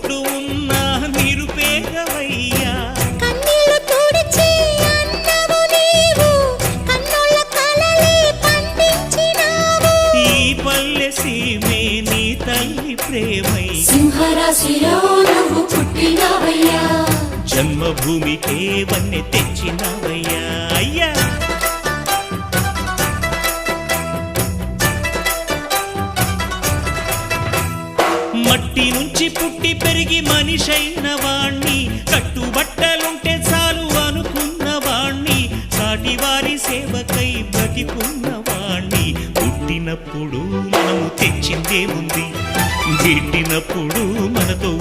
కోట్లు ఉన్నా నిరుపేదవయ్యా. కన్నీళ్లు తుడిచి అన్నవు నీవు, కన్నుల కలలే పండించినావు. ఈ పల్లె సీమే నీ తల్లి ప్రేమై సింహరాశిలో నువ్వు పుట్టినవయ్యా. జన్మభూమికే వన్నె తెచ్చినవయ్యా. అయ్యా మట్టి నుంచి పుట్టి పెరిగి మనిషైన వాణ్ణి, కట్టుబట్టలుంటే చాలు అనుకున్న వాణ్ణి, సాటి వారి సేవకై బ్రతికున్న వాణ్ణి. పుట్టినప్పుడు మనము తెచ్చిందేముంది, గిట్టినప్పుడు మనతో